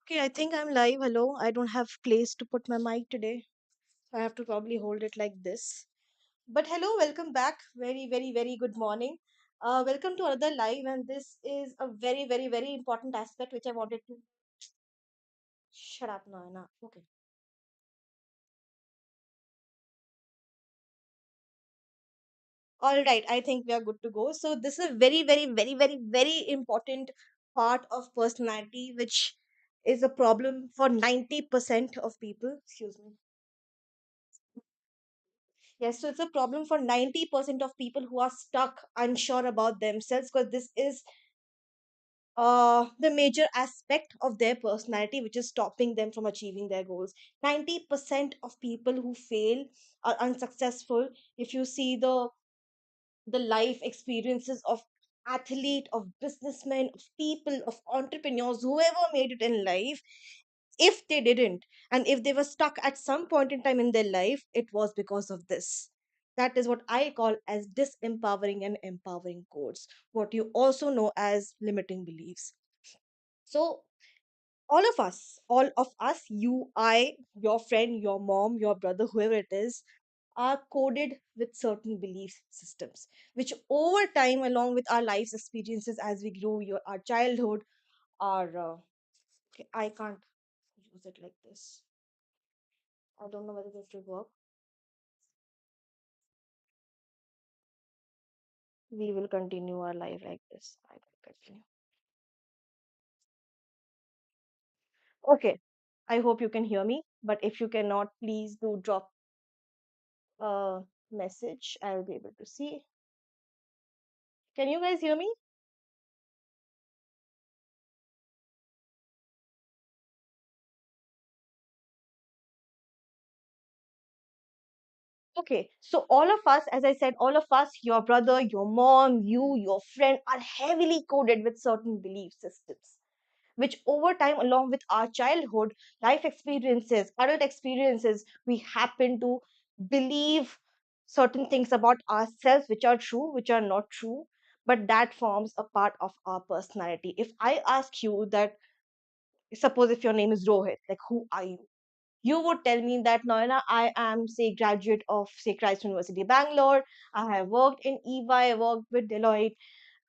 Okay, I think I'm live. Hello. I don't have place to put my mic today. So I have to probably hold it like this. But hello, welcome back. Very, very, very good morning. Welcome to another live, and this is a very, very, very important aspect which I wanted to shut up now. Enough. Okay. All right. I think we are good to go. So this is a very, very, very, very, very important part of personality, which is a problem for 90% of people. Excuse me. Yes, so it's a problem for 90% of people who are stuck, unsure about themselves, because this is the major aspect of their personality, which is stopping them from achieving their goals. 90% of people who fail are unsuccessful. If you see the life experiences of athlete, of businessmen, of people, of entrepreneurs, whoever made it in life, if they didn't, and if they were stuck at some point in time in their life, it was because of this. That is what I call as disempowering and empowering codes, what you also know as limiting beliefs. So all of us, you, I, your friend, your mom, your brother, whoever it is, are coded with certain belief systems, which over time, along with our life's experiences as we grow, our childhood, our okay, I can't use it like this. I don't know whether this will work. We will continue our life like this. I will continue. Okay. I hope you can hear me. But if you cannot, please do drop a message. I'll be able to see. Can you guys hear me? Okay. So all of us, as I said, all of us, your brother, your mom, you, your friend, are heavily coded with certain belief systems, which over time, along with our childhood, life experiences, adult experiences, we happen to believe certain things about ourselves which are true, which are not true, but that forms a part of our personality. If I ask you that, suppose if your name is Rohit, like who are you? You would tell me that Noina, I am, say, graduate of, say, Christ University, Bangalore. I have worked in EY, I worked with Deloitte,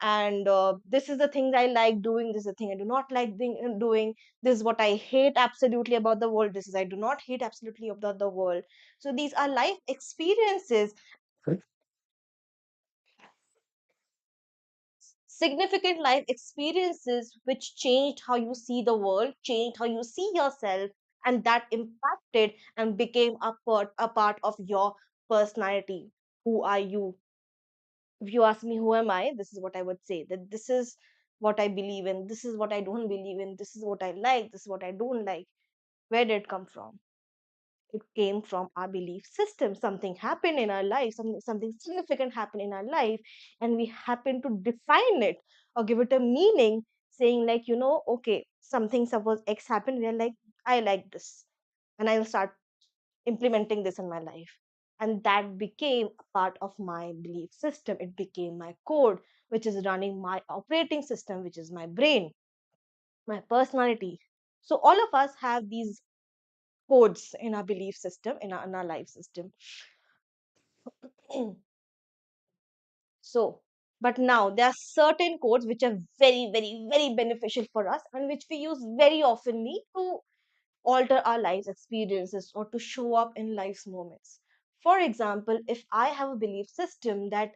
and this is the things I like doing, this is the thing I do not like doing, this is what I hate absolutely about the world, this is I do not hate absolutely about the world. So these are life experiences, significant life experiences which changed how you see the world, changed how you see yourself, and that impacted and became a part of your personality. Who are you? If you ask me who am I, this is what I would say, that this is what I believe in, this is what I don't believe in, this is what I like, this is what I don't like. Where did it come from? It came from our belief system. Something happened in our life, something significant happened in our life, and we happen to define it or give it a meaning, saying like, okay, something, suppose X happened, we're like, I like this, and I will start implementing this in my life. And that became a part of my belief system. It became my code, which is running my operating system, which is my brain, my personality. So, all of us have these codes in our belief system, in our life system. So, but now there are certain codes which are very, very, very beneficial for us and which we use very oftenly to alter our life's experiences or to show up in life's moments. For example, if I have a belief system that,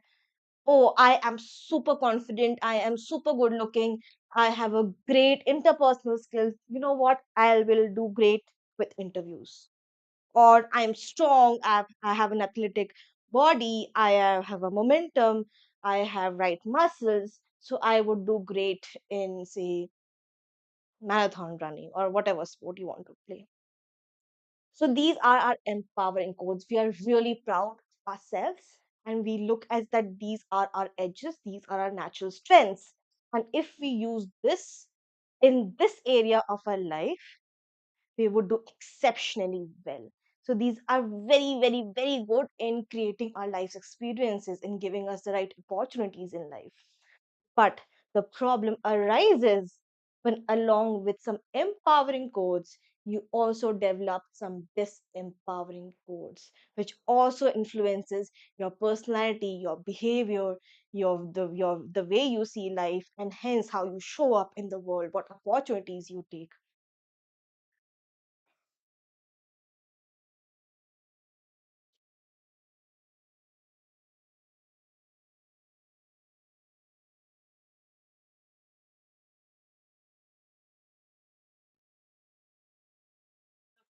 oh, I am super confident, I am super good looking, I have a great interpersonal skills, you know what? I will do great with interviews. Or I'm strong, I have an athletic body, have a momentum, I have right muscles, so I would do great in, say, marathon running or whatever sport you want to play. So these are our empowering codes. We are really proud of ourselves, and we look as that these are our edges, these are our natural strengths. And if we use this in this area of our life, we would do exceptionally well. So these are very, very, very good in creating our life's experiences, in giving us the right opportunities in life. But the problem arises When along with some empowering codes, you also develop some disempowering codes, which also influences your personality, your behavior, the way you see life, and hence how you show up in the world, what opportunities you take.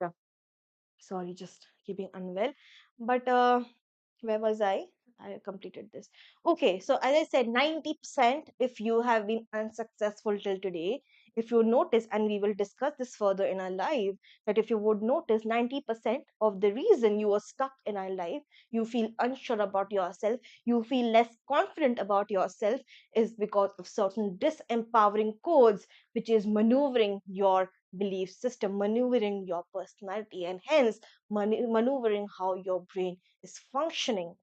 Yeah. Sorry, just keeping unwell. But where was I completed this. Okay, so as I said, 90%, if you have been unsuccessful till today, if you notice, and we will discuss this further in our life, that if you would notice, 90% of the reason you are stuck in our life, you feel unsure about yourself, you feel less confident about yourself, is because of certain disempowering codes, which is maneuvering your belief system, maneuvering your personality, and hence maneuvering how your brain is functioning.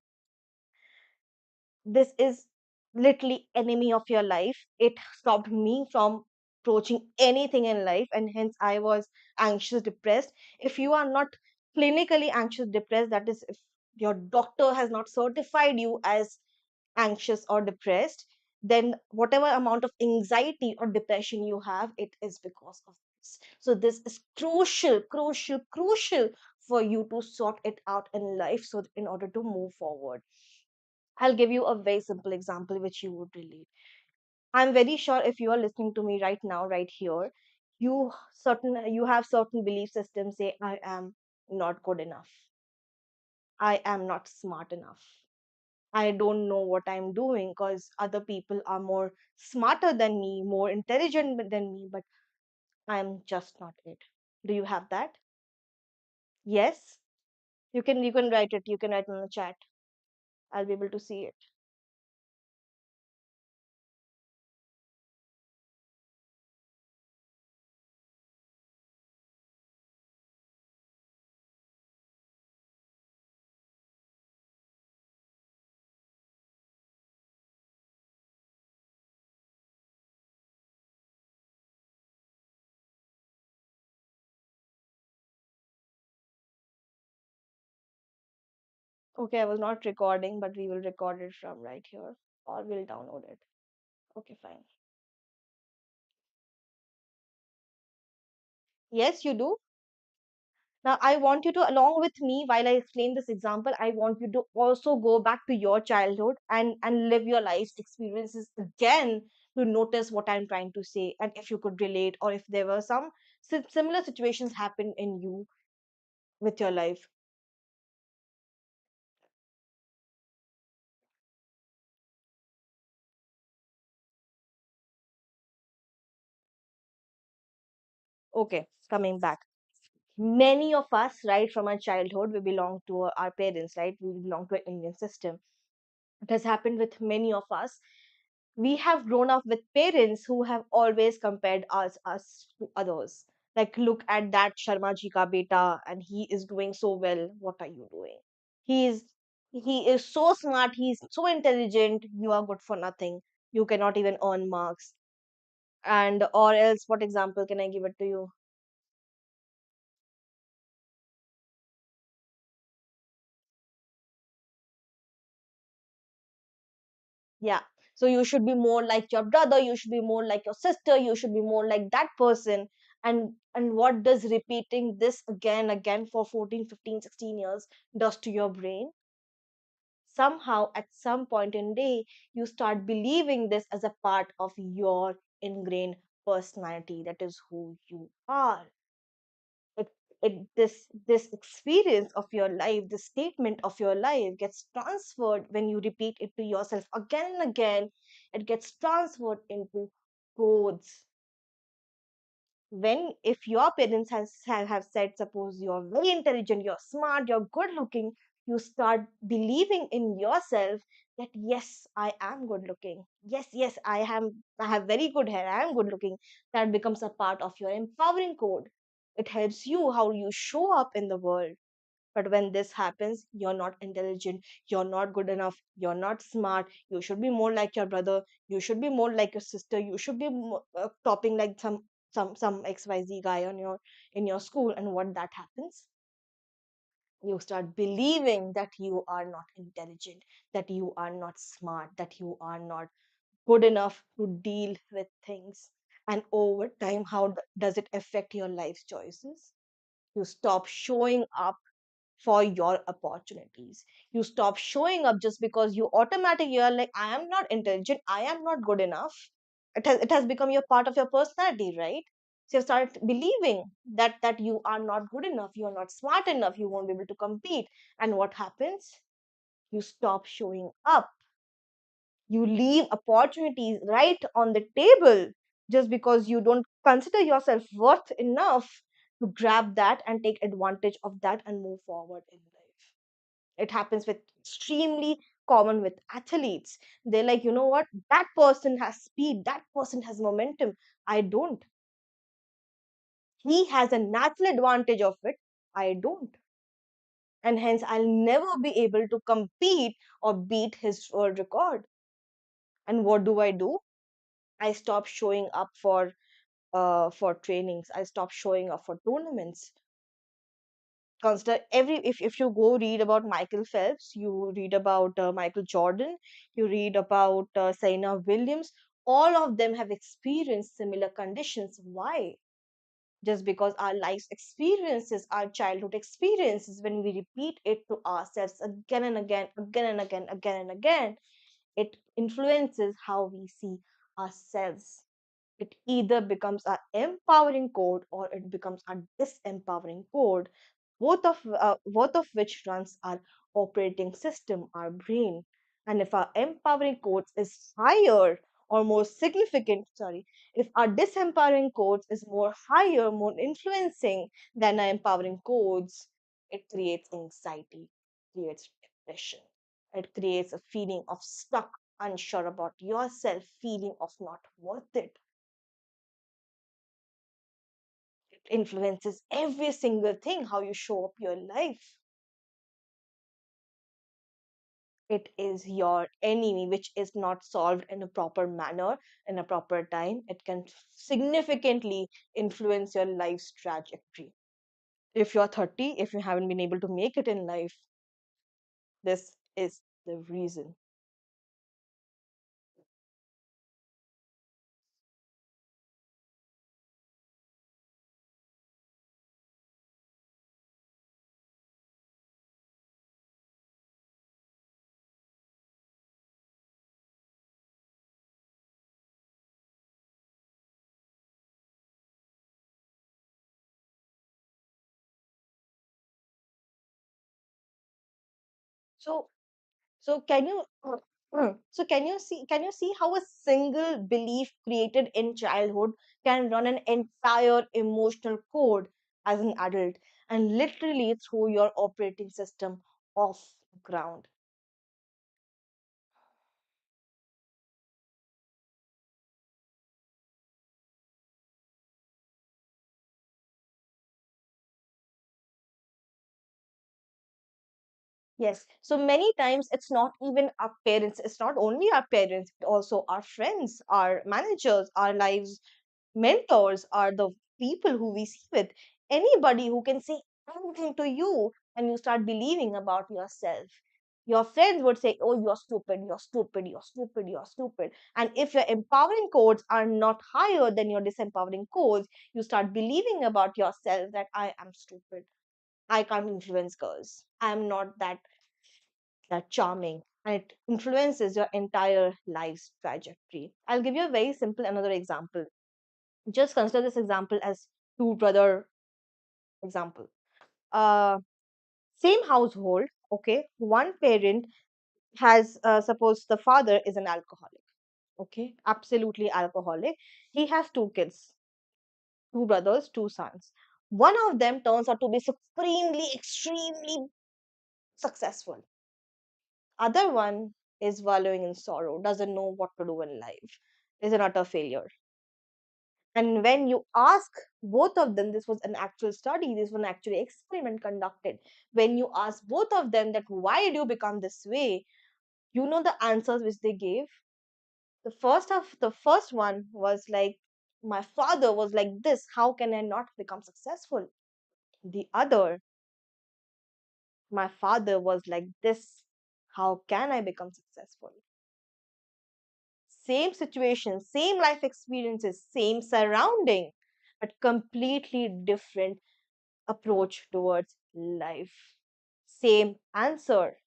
This is literally enemy of your life. It stopped me from approaching anything in life, and hence I was anxious, depressed. If you are not clinically anxious, depressed, that is, if your doctor has not certified you as anxious or depressed, then whatever amount of anxiety or depression you have, it is because of this. So this is crucial, crucial, crucial for you to sort it out in life, so in order to move forward. I'll give you a very simple example which you would relate. I'm very sure if you are listening to me right now, right here, you have certain belief systems say, I am not good enough. I am not smart enough. I don't know what I'm doing because other people are more smarter than me, more intelligent than me, but I'm just not it. Do you have that? Yes? You can write it. You can write it in the chat. I'll be able to see it. Okay, I was not recording, but we will record it from right here, or we'll download it. Okay, fine. Yes, you do. Now, I want you to, along with me, while I explain this example, I want you to also go back to your childhood and live your life's experiences again to notice what I'm trying to say, and if you could relate, or if there were some similar situations happen in you with your life. Okay, coming back. Many of us, right from our childhood, we belong to our parents, right? We belong to an Indian system. It has happened with many of us. We have grown up with parents who have always compared us to others. Like, look at that Sharma ji ka beta, and he is doing so well. What are you doing? He is he is so smart. He's so intelligent. You are good for nothing. You cannot even earn marks. And or else, what example can I give it to you? Yeah. So you should be more like your brother, you should be more like your sister, you should be more like that person. And what does repeating this again for 14, 15, 16 years does to your brain? Somehow at some point in day you start believing this as a part of your ingrained personality. That is who you are. It, it this this experience of your life, this statement of your life gets transferred when you repeat it to yourself again and again. It gets transferred into codes. When, if your parents have said, suppose you're very intelligent, you're smart, you're good looking, you start believing in yourself that yes, I am good looking, yes, yes, I have very good hair, I am good looking. That becomes a part of your empowering code. It helps you how you show up in the world. But when this happens, you're not intelligent, you're not good enough, you're not smart, you should be more like your brother, you should be more like your sister, you should be topping like some some XYZ guy on your in your school, and what that happens, you start believing that you are not intelligent, that you are not smart, that you are not good enough to deal with things. And over time, how does it affect your life choices? You stop showing up for your opportunities. You stop showing up just because you automatically, you're like, I am not intelligent, I am not good enough. It has become your part of your personality, right? So you start believing that you are not good enough, you are not smart enough, you won't be able to compete. And what happens? You stop showing up. You leave opportunities right on the table just because you don't consider yourself worth enough to grab that and take advantage of that and move forward in life. It happens with extremely common with athletes. They're like, you know what, that person has speed, that person has momentum, I don't. He has a natural advantage of it, I don't. And hence I'll never be able to compete or beat his world record. And what do? I stop showing up for trainings. I stop showing up for tournaments. Consider if you go read about Michael Phelps, you read about Michael Jordan, you read about Serena Williams. All of them have experienced similar conditions. Why? Just because our life's experiences, our childhood experiences, when we repeat it to ourselves again and again, again and again, again and again, it influences how we see ourselves. It either becomes our empowering code or it becomes our disempowering code, both of which runs our operating system, our brain. And if our empowering code is higher or more significant, sorry, if our disempowering codes is more higher, more influencing than our empowering codes, it creates anxiety, creates depression, it creates a feeling of stuck, unsure about yourself, feeling of not worth it. It influences every single thing, how you show up your life. It is your enemy, which is not solved in a proper manner, in a proper time. It can significantly influence your life's trajectory. If you're 30, if you haven't been able to make it in life, this is the reason. So, so can you can you see how a single belief created in childhood can run an entire emotional code as an adult and literally throw your operating system off the ground? Yes. So many times it's not even our parents, it's not only our parents, but also our friends, our managers, our lives mentors are the people who we see with. Anybody who can say anything to you and you start believing about yourself. Your friends would say, oh, you're stupid, you're stupid, you're stupid, you're stupid. And if your empowering codes are not higher than your disempowering codes, you start believing about yourself that I am stupid. I can't influence girls. I'm not that charming. And it influences your entire life's trajectory. I'll give you a very simple another example. Just consider this example as two brother example. uh Same household, okay, one parent has suppose the father is an alcoholic, okay, absolutely alcoholic. He has two kids, two brothers, two sons. One of them turns out to be supremely extremely successful. Other one is wallowing in sorrow, doesn't know what to do in life, is an utter failure. And when you ask both of them, this was an actual study, this was an actual experiment conducted. When you ask both of them that why did you become this way, you know the answers which they gave. The first one was like, My father was like this. How can I not become successful? The other, my father was like this. How can I become successful? Same situation, same life experiences, same surrounding, but completely different approach towards life. Same answer.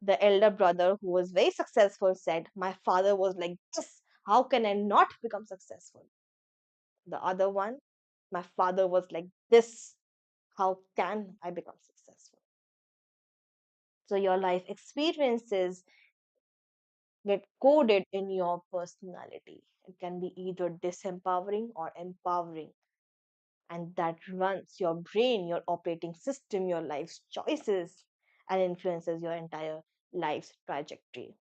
The elder brother, who was very successful, said, my father was like this. How can I not become successful? The other one, my father was like this. How can I become successful? So your life experiences get coded in your personality. It can be either disempowering or empowering. And that runs your brain, your operating system, your life's choices, and influences your entire life's trajectory.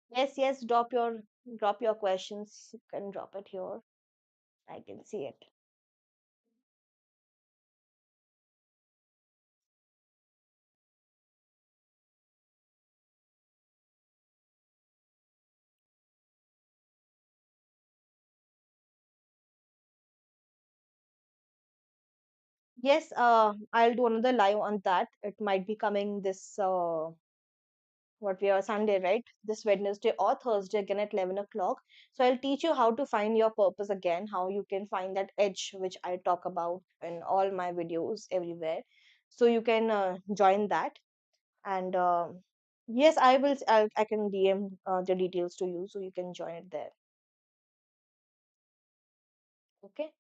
Yes, yes, drop your questions. You can drop it here. I can see it. Yes, I'll do another live on that. It might be coming this what we are Sunday, right? This Wednesday or Thursday again at 11 o'clock. So I'll teach you how to find your purpose again, how you can find that edge which I talk about in all my videos everywhere. So you can join that. And yes, I can DM the details to you so you can join it there. Okay.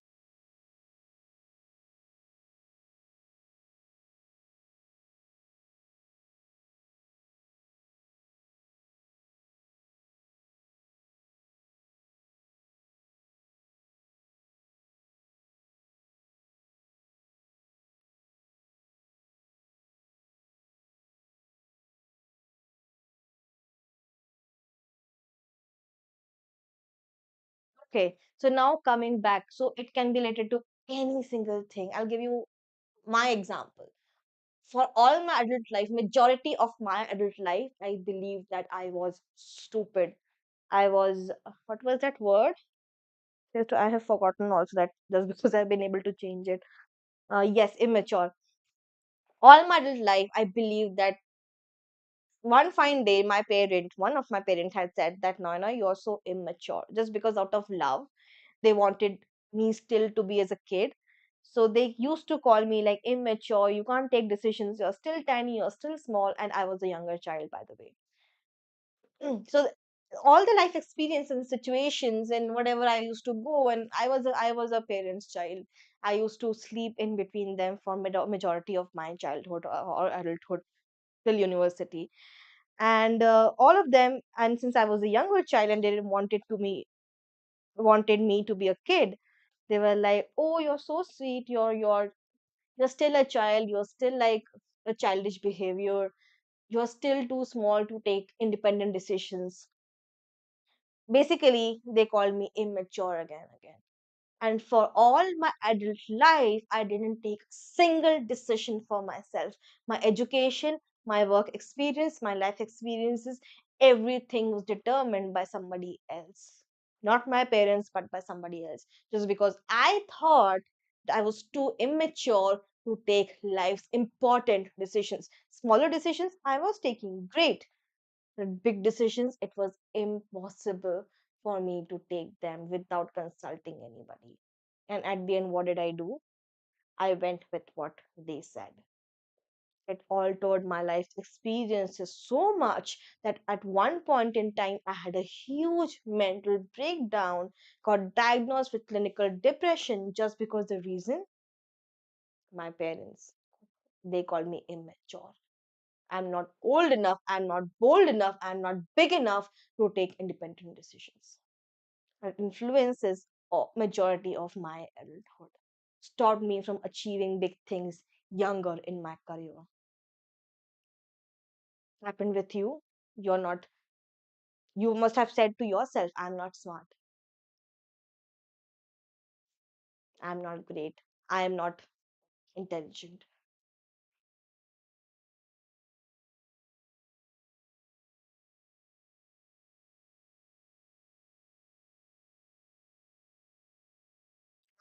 Okay. So now coming back, so it can be related to any single thing. I'll give you my example. For all my adult life, majority of my adult life, I believe that I was stupid. I was, what was that word? Just I have forgotten also that just because I've been able to change it. Yes, immature. All my adult life, I believe that one fine day, one of my parents had said that, Naina, you're so immature. Just because out of love, they wanted me still to be as a kid. So they used to call me like immature, you can't take decisions, you're still tiny, you're still small. And I was a younger child, by the way. So all the life experience and situations and whatever I used to go, and I was a parent's child. I used to sleep in between them for majority of my childhood or adulthood till university, and all of them. And since I was a younger child and they didn't wanted me to be a kid, they were like, oh, you're so sweet, you're still a child, you're still like a childish behavior, you're still too small to take independent decisions. Basically, they called me immature again. And for all my adult life, I didn't take a single decision for myself. My education, my work experience, my life experiences, everything was determined by somebody else. Not my parents, but by somebody else. Just because I thought that I was too immature to take life's important decisions. Smaller decisions, I was taking great, but big decisions, it was impossible for me to take them without consulting anybody. And at the end, what did I do? I went with what they said. It altered my life experiences so much that at one point in time, I had a huge mental breakdown, got diagnosed with clinical depression just because the reason my parents, they called me immature. I'm not old enough, I'm not bold enough, I'm not big enough to take independent decisions. It influences a majority of my adulthood. Stopped me from achieving big things younger in my career. Happened with you? You're not You must have said to yourself, I'm not smart, I'm not great, I am not intelligent.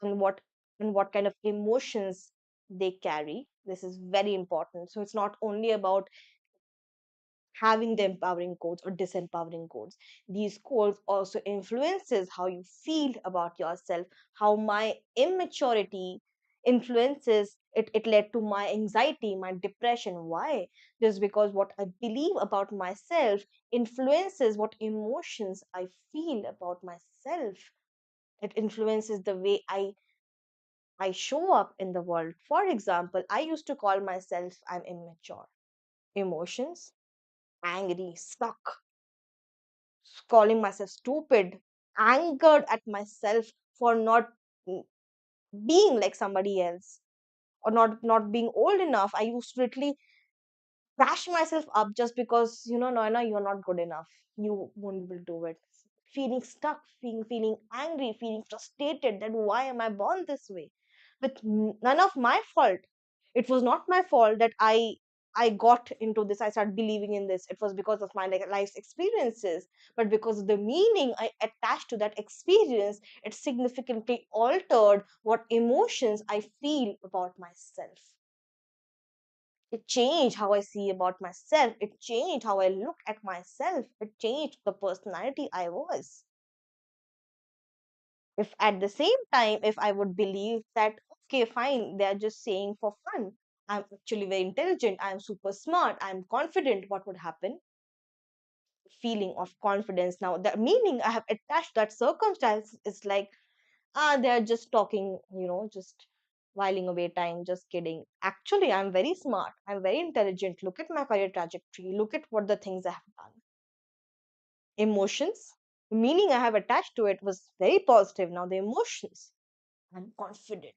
And what kind of emotions they carry. This is very important. So it's not only about having the empowering codes or disempowering codes. These codes also influences how you feel about yourself, how my immaturity influences it. It led to my anxiety, my depression. Why? Just because what I believe about myself influences what emotions I feel about myself. It influences the way I show up in the world. For example, I used to call myself I'm immature. Emotions, angry, stuck, calling myself stupid, angered at myself for not mm, being like somebody else, or not being old enough. I used to literally bash myself up just because, Noina, you're not good enough. You won't be able to do it. Feeling stuck, feeling angry, feeling frustrated that why am I born this way? With none of my fault. It was not my fault that I got into this. I started believing in this. It was because of my life's experiences, but because of the meaning I attached to that experience, it significantly altered what emotions I feel about myself. It changed how I see about myself. It changed how I look at myself. It changed the personality I was. If at the same time, if I would believe that, okay, fine, they're just saying for fun, I'm actually very intelligent, I'm super smart, I'm confident, what would happen? Feeling of confidence. Now, the meaning I have attached that circumstance is like, they're just talking, just whiling away time, just kidding. Actually, I'm very smart, I'm very intelligent. Look at my career trajectory, look at what the things I have done. Emotions, the meaning I have attached to it was very positive. Now, the emotions, I'm confident,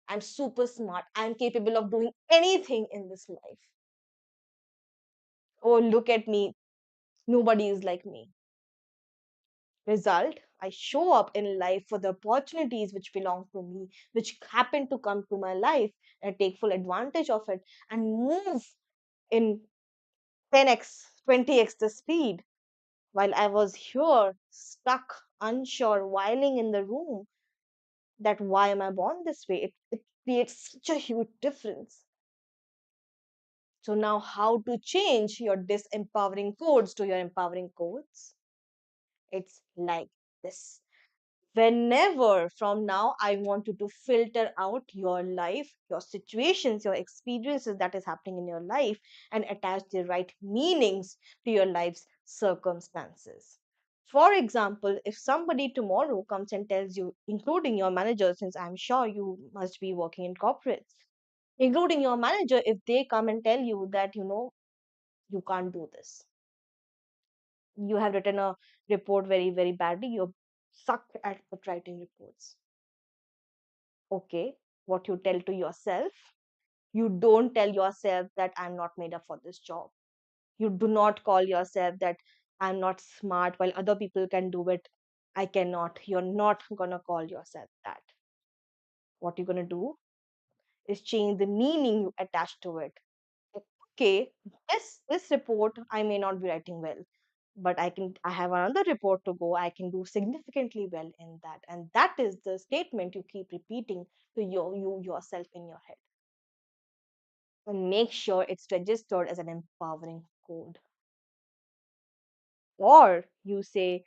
I'm super smart, I'm capable of doing anything in this life. Oh, look at me, nobody is like me. Result, I show up in life for the opportunities which belong to me, which happen to come to my life, and I take full advantage of it and move in 10x, 20x the speed. While I was here, stuck, unsure, whiling in the room, that why am I born this way? It creates such a huge difference. So now how to change your disempowering codes to your empowering codes? It's like this. Whenever from now I want you to filter out your life, your situations, your experiences that is happening in your life, and attach the right meanings to your life's circumstances. For example, if somebody tomorrow comes and tells you, including your manager, since I'm sure you must be working in corporates, including your manager, if they come and tell you that, you can't do this, you have written a report very, very badly, you're sucked at writing reports. Okay, what you tell to yourself, you don't tell yourself that I'm not made up for this job. You do not call yourself that I'm not smart while other people can do it, I cannot. You're not gonna call yourself that. What you're gonna do is change the meaning you attach to it. Okay, this report I may not be writing well, but I have another report to go, I can do significantly well in that. And that is the statement you keep repeating to yourself in your head, and make sure it's registered as an empowering code. Or you say,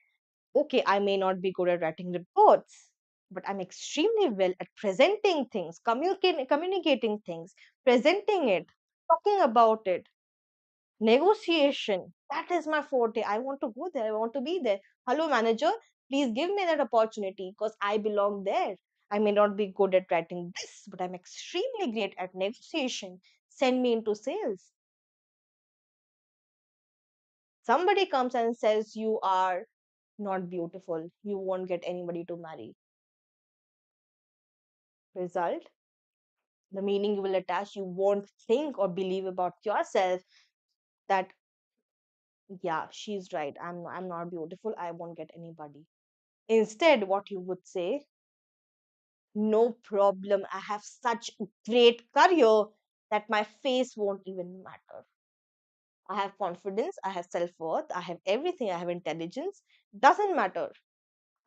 okay, I may not be good at writing reports, but I'm extremely well at presenting things, communicating things, presenting it, talking about it, negotiation. That is my forte. I want to go there. I want to be there. Hello, manager. Please give me that opportunity because I belong there. I may not be good at writing this, but I'm extremely great at negotiation. Send me into sales. Somebody comes and says you are not beautiful, you won't get anybody to marry. Result, the meaning you will attach, you won't think or believe about yourself that Yeah, she's right. I'm not beautiful. I won't get anybody. Instead, what you would say, no problem. I have such a great career that my face won't even matter. I have confidence, I have self-worth, I have everything, I have intelligence. Doesn't matter.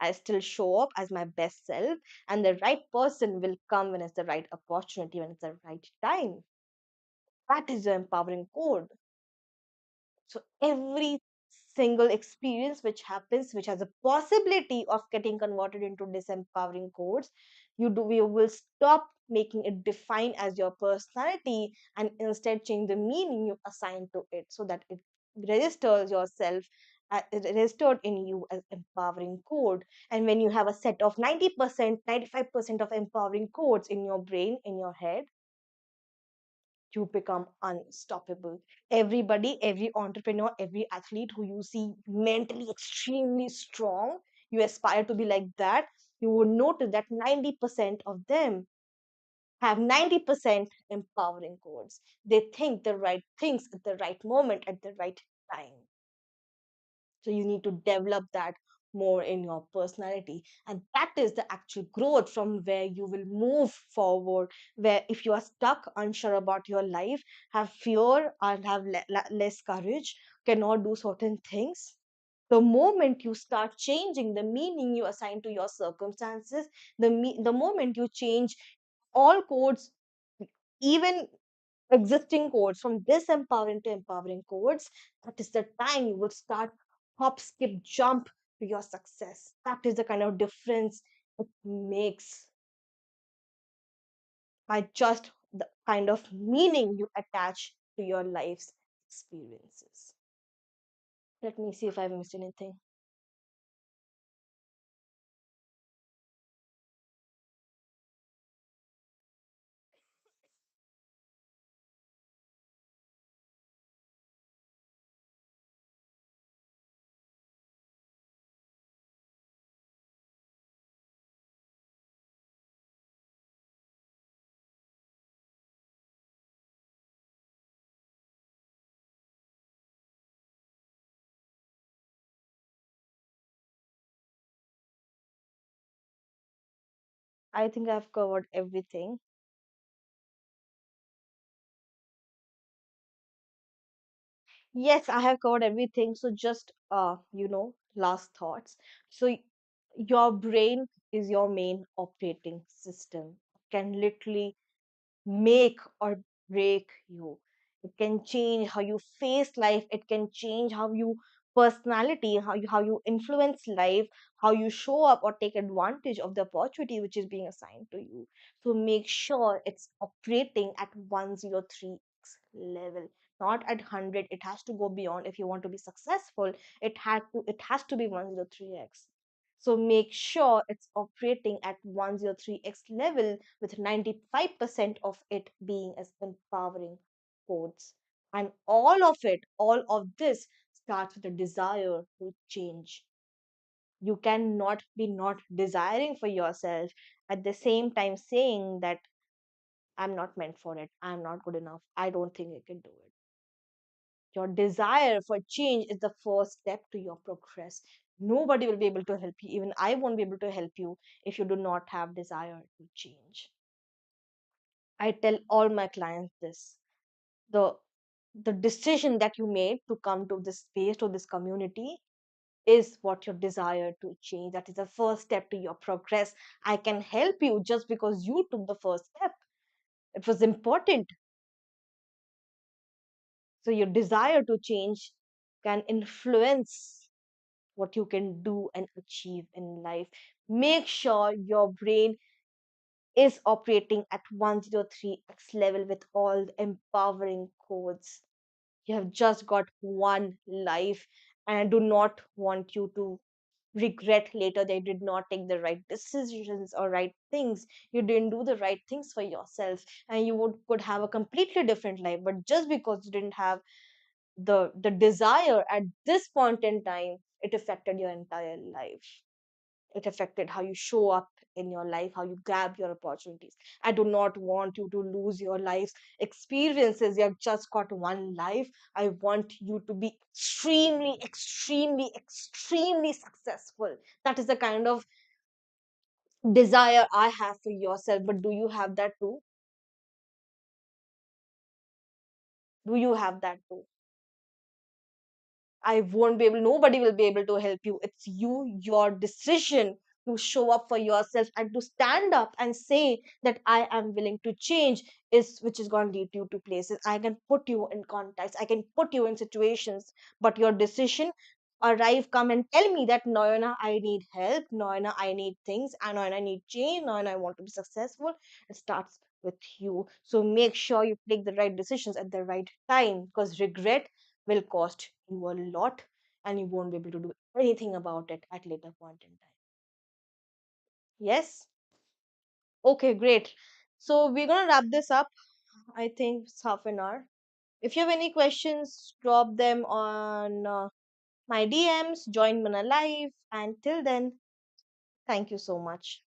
I still show up as my best self, and the right person will come when it's the right opportunity, when it's the right time. That is the empowering code. So every single experience which happens, which has a possibility of getting converted into disempowering codes, you will stop making it define as your personality and instead change the meaning you assign to it so that it registers yourself registered in you as empowering code. And when you have a set of 90%, 95% of empowering codes in your brain, in your head, you become unstoppable. Everybody, every entrepreneur, every athlete who you see mentally extremely strong, you aspire to be like that. You will notice that 90% of them have 90% empowering codes. They think the right things at the right moment, at the right time. So you need to develop that more in your personality. And that is the actual growth from where you will move forward. Where if you are stuck, unsure about your life, have fear and have less courage, cannot do certain things. The moment you start changing the meaning you assign to your circumstances, the moment you change all codes, even existing codes, from disempowering to empowering codes, that is the time you will start hop, skip, jump to your success. That is the kind of difference it makes by just the kind of meaning you attach to your life's experiences. Let me see if I've missed anything. I think I've covered everything. Yes, I have covered everything. So just last thoughts. So your brain is your main operating system. Can literally make or break you. It can change how you face life. It can change how you personality, how you influence life, how you show up or take advantage of the opportunity which is being assigned to you. So make sure it's operating at 103x level, not at 100. It has to go beyond if you want to be successful. It has to be 103x. So make sure it's operating at 103x level with 95% of it being as empowering codes. And all of this starts with a desire to change. You cannot be not desiring for yourself at the same time saying that I'm not meant for it, I'm not good enough, I don't think I can do it. Your desire for change is the first step to your progress. Nobody will be able to help you. Even I won't be able to help you if you do not have desire to change. I tell all my clients this. The the decision that you made to come to this space, to this community, is what your desire to change. That is the first step to your progress. I can help you just because you took the first step. It was important. So your desire to change can influence what you can do and achieve in life. Make sure your brain is operating at 103x level with all the empowering codes. You have just got one life, and I do not want you to regret later that you did not take the right decisions or right things. You didn't do the right things for yourself, and you could have a completely different life. But just because you didn't have the desire at this point in time, it affected your entire life. It affected how you show up in your life, how you grab your opportunities. I do not want you to lose your life's experiences. You have just got one life. I want you to be extremely, extremely, extremely successful. That is the kind of desire I have for yourself. But do you have that too? Do you have that too? I won't be able, nobody will be able to help you. It's you, your decision to show up for yourself and to stand up and say that I am willing to change, is which is going to lead you to places. I can put you in contacts, I can put you in situations, but your decision arrive, come and tell me that Noyana, I need help, Noyana, I need things, and Noyana, I need change, Noyana, I want to be successful. It starts with you. So make sure you take the right decisions at the right time, because regret will cost you a lot and you won't be able to do anything about it at later point in time. Yes? Okay, great. So we're gonna wrap this up. I think it's half an hour. If you have any questions, drop them on my DMs, join me on a live, and till then, thank you so much.